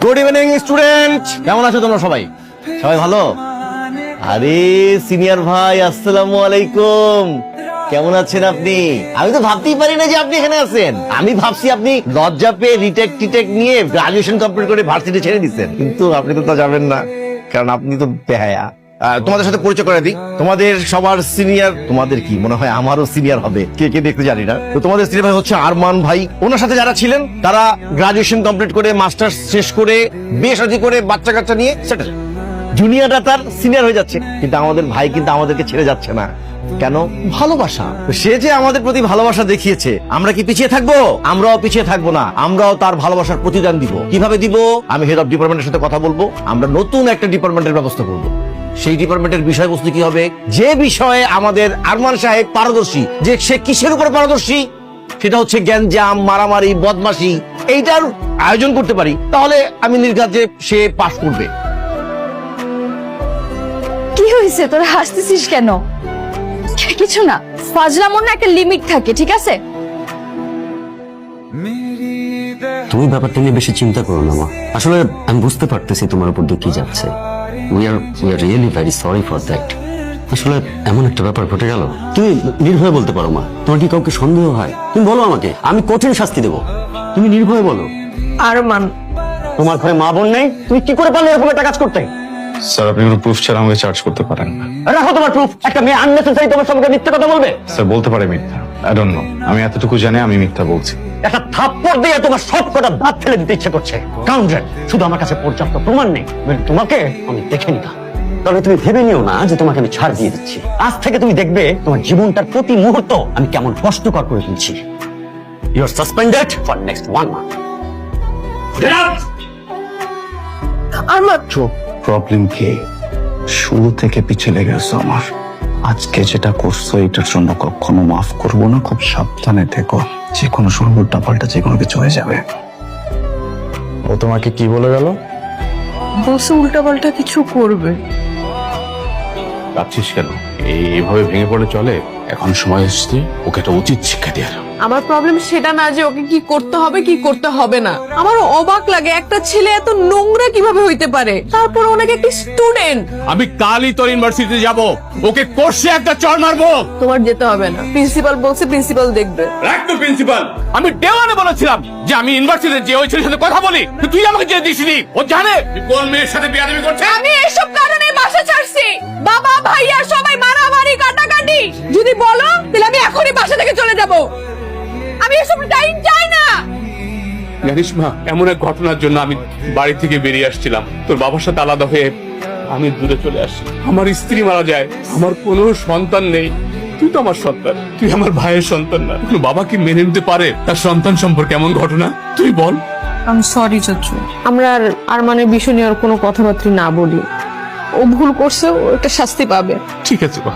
Good evening student, কেমন আছো তোমরা সবাই? সবাই ভালো? আরে সিনিয়র ভাই, আসসালামু আলাইকুম। কেমন আছেন আপনি? আমি তো ভাবতেই পারি না যে আপনি এখানে আছেন। আমি ভাবছি আপনি লজ্জা পেয়ে রিটেক টিটেক নিয়ে গ্রাজুয়েশন কমপ্লিট করে ভার্সিটি ছেড়ে দিচ্ছেন, কিন্তু আপনি তো তা যাবেন না, কারণ আপনি তো বেহায়া। তোমাদের সাথে পরিচয় করে দিই, তোমাদের সবার সিনিয়র, তোমাদের কি মনে হয় আমারও সিনিয়র হবে, কে কে দেখতে জানি না। তো তোমাদের সিনিয়র ভাই হচ্ছে আরমান ভাই। ওনার সাথে যারা ছিলেন তারা গ্রাজুয়েশন কমপ্লিট করে মাস্টার্স শেষ করে বিয়ে শাদী করে বাচ্চা কাচ্চা নিয়ে সেটেল। জুনিয়ররা তার সিনিয়র হয়ে যাচ্ছে, কিন্তু আমাদের ভাই কিন্তু আমাদেরকে ছেড়ে যাচ্ছে না। কেন? ভালোবাসা। সে যে আমাদের প্রতি ভালোবাসা দেখিয়েছে, আমরা কি পিছিয়ে থাকবো? আমরাও পিছিয়ে থাকবো না, আমরাও তার ভালোবাসার প্রতিদান দিব। কিভাবে দিব? আমি হেড অফ ডিপার্টমেন্টের সাথে কথা বলবো, আমরা নতুন একটা ডিপার্টমেন্টের ব্যবস্থা করবো। সেই ডিপার্টমেন্টের বিষয়বস্তু কি হবে? যে বিষয়ে আমাদের আরমান সাহেব পারদর্শী, যে সে কিসের উপরে পারদর্শী, সেটা হচ্ছে গ্যাঞ্জাম, মারামারি, বদমাশি। এইটার আয়োজন করতে পারি, তাহলে আমি নির্ঘাত যে সে পাস করবে। কি হয়েছে, তোরা হাসতেছিস কেন? কিছু না, ফাজলামোর না একটা লিমিট থাকে, ঠিক আছে? তুমি ব্যাপারটা নিয়ে বেশি চিন্তা করো না মা। আসলে আমি বুঝতে পারতেছি তোমার উপর দিয়ে কি যাচ্ছে। We are really very sorry for that. আসলে এমন একটা ব্যাপার ঘটে গেল, তুমি নির্ভয়ে বলতে পারো মা। তোমার কি কাউকে সন্দেহ হয়? তুমি বলো আমাকে, আমি কঠিন শাস্তি দেবো। তুমি নির্ভয়ে বলো। আরমান, তোমার ঘরে মা বোন নেই, তুমি কি করে পারলে এরকম একটা কাজ করতে? স্যার, আপনি কোনো প্রুফ ছাড়া আমাকে চার্জ করতে পারেন না। রাখো তোমার প্রুফ। একটা মেয়ে আননেসেসারি তোমার সঙ্গে মিথ্যা কথা বলবে? স্যার, বলতে পারে মিথ্যা। আই ডোন্ট নো, আমি এতটুকু জানি আমি মিথ্যা বলছি। একটা থাপ্পড় দিয়ে তোমার সব কটা দাঁত ফেলে দিতে ইচ্ছে করছে। কাউন্টার, শুধু আমার কাছে পর্যাপ্ত প্রমাণ নেই, তোমাকে আমি দেখে নিতাম। তবে তুমি ভেবে নিও না যে তোমাকে আমি ছাড় দিয়ে দিচ্ছি। আজ থেকে তুমি দেখবে তোমার জীবনটার প্রতি মুহূর্ত আমি কেমন কষ্টকর করে তুলছি। You are suspended for next 1 month. Arman, problem কি? শুরু থেকে পিছিয়ে লেগে গেছো আমার। আজকে যেটা করছো এটার জন্য কখনো মাফ করবো না। খুব সাবধানে থেকো, যে কোনো সময় উল্টা পাল্টা যে কোনো কিছু হয়ে যাবে। ও তোমাকে কি বলে গেল? বসে উল্টাপাল্টা কিছু করবে। ভাবছিস কেন? এইভাবে ভেঙে পড়ে চলে? এখন সময় এসেছে ওকে একটা উচিত শিক্ষা দেওয়ার। আমার প্রবলেম সেটা না যে ওকে কি করতে হবে কি করতে হবে না। আমার অবাক লাগে একটা ছেলে এত নোংরা কিভাবে হইতে পারে, তারপর ওনাকে একটা স্টুডেন্ট। আমি কালই তোর ইউনিভার্সিটিতে যাব, ওকে কোর্সে একটা চড় মারবো। তোমার যেতে হবে না, প্রিন্সিপাল বলছে, প্রিন্সিপাল দেখবে। রাখ তো প্রিন্সিপাল। আমি দেওয়ানে বলেছিলাম যে আমি ইউনিভার্সিটিতে যে ওই ছেলের সাথে কথা বলি, তুই আমাকে যে দিসনি। ও জানে কোন মেয়ের সাথে বিয়াদবি করছে। আমি এসব কারণে বাসা ছাড়ছি। বাবা ভাইয়া সবাই মারামারি কাটাকাটি। যদি বলো তাহলে আমি এখনই বাসা থেকে চলে যাব। আমি এসব টাইম চাই না। জানিস মা, এমন এক ঘটনার জন্য আমি বাড়ি থেকে বেরিয়ে আসছিলাম, তোর বাবার সাথে আলাদা হয়ে আমি দূরে চলে আসি। আমার স্ত্রী মারা যায়, আমার কোনো সন্তান নেই। তুই তো আমার সন্তান, তুই আমার ভাইয়ের সন্তান না। কোনো বাবা কি মেনে নিতে পারে তার সন্তান সম্পর্কে এমন ঘটনা? তুই বল। আমি সরি চাচু, আমরা আর আরমানের বিষয় নিয়ে আর কোনো কথাবার্তা না বলি। ও ভুল করছে, ও একটা শাস্তি পাবে। ঠিক আছে মা।